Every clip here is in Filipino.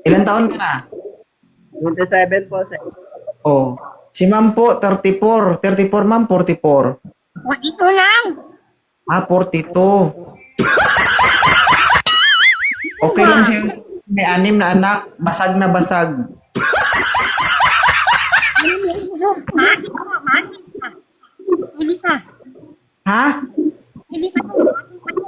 Ilan taon ka na? 27 po, sir. Oh. Si ma'am po, 34. 34 ma'am, 44. O, ito lang. 42. Okay lang siya. May 6 na anak. Basag na basag. Maasin ka, maasin ka. Hindi ka. Ha? Hindi ka. Maasin ka to.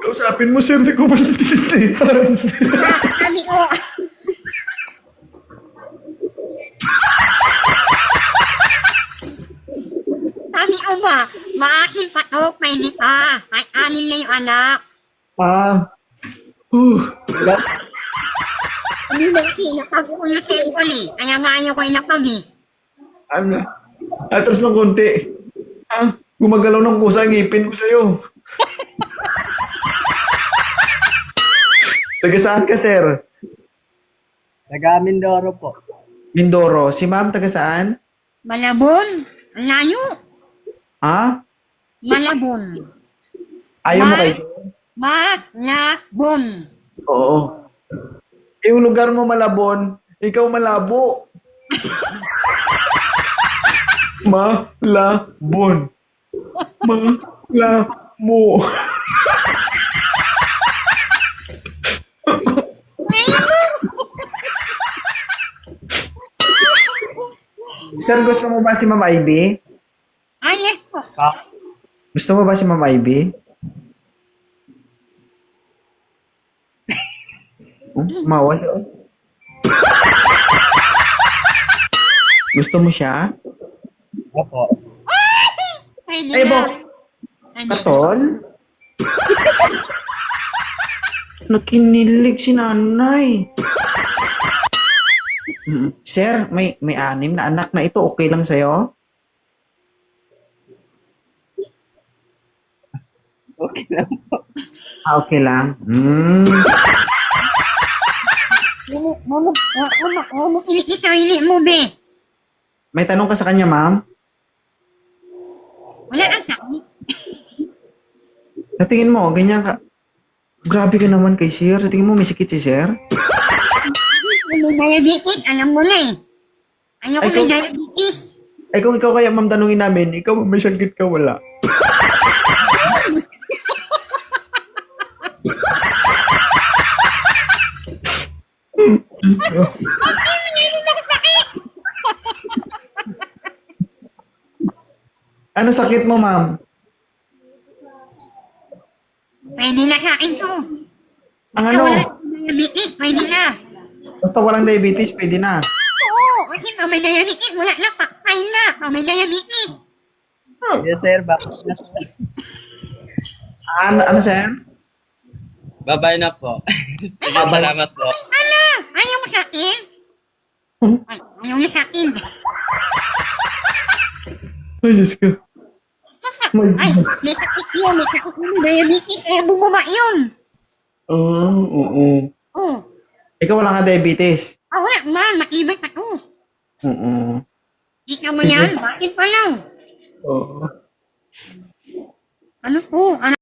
Kausapin mo, sir. Hindi ko maintindihan. Sabi ko. Sabi ko ba, maasin pa to, pwede pa. Ay, 6 na yung anak. Hello? Hindi ba kasi napag-uulutin ko eh. Kaya nga ayaw ko inapag eh. Ano? Atras ng konti. Gumagalaw ng kusa ang ngipin ko sa'yo. Taga saan ka, sir? Taga Mindoro po. Mindoro. Si ma'am, taga saan? Malabon. Ang layo. Ha? Malabon. Ayaw mo kay Malabon. Oo. Yung lugar mo malabon, ikaw malabo. Malabon. Malabo. Sir, gusto mo ba si Ma'am Ivy? Ay, yes po. Gusto mo ba si Ma'am Ivy? Mawa siya. Gusto mo siya? Opo. Pwede Ay, na. Bo. Pwede. Katol? Nakinilig si nanay. Sir, may 6 na anak na ito. Okay lang sa'yo? Okay lang po. Okay lang. Inisarili mo, be. May tanong ka sa kanya, ma'am? Wala kang sabi. Sa tingin mo, ganyan ka. Grabe ka naman kay sir. Sa tingin mo, may sikit si sir? May diabetes, alam mo na eh. Ayoko Ay, may kung- diabetes. Ay, kung ikaw kaya, ma'am, tanungin namin, ikaw may sakit ka, wala. Ano sakit mo, ma'am? Pwede na sa akin to. Ang Basta ano? wala akong diabetes, pwede na. Basta walang diabetes, pwede na. Oo, kasi pag may diabetes, wala na, fine na. Pag may diabetes. Yes, sir. Bakit na po? Ano, sir? Babay na po. Sige, salamat po. Ala, ayaw mo sa akin? Ay, ayaw mo sa akin. Ay, Diyos ko. Ay, may sakit yun, may sakit yun, diabetes, kaya bumaba yun. Oo. Oo. Ikaw wala ka diabetes? Wala man, matibay pa to. Oo. Kita mo yan, bakit pa lang? Oo. Ano po, ano?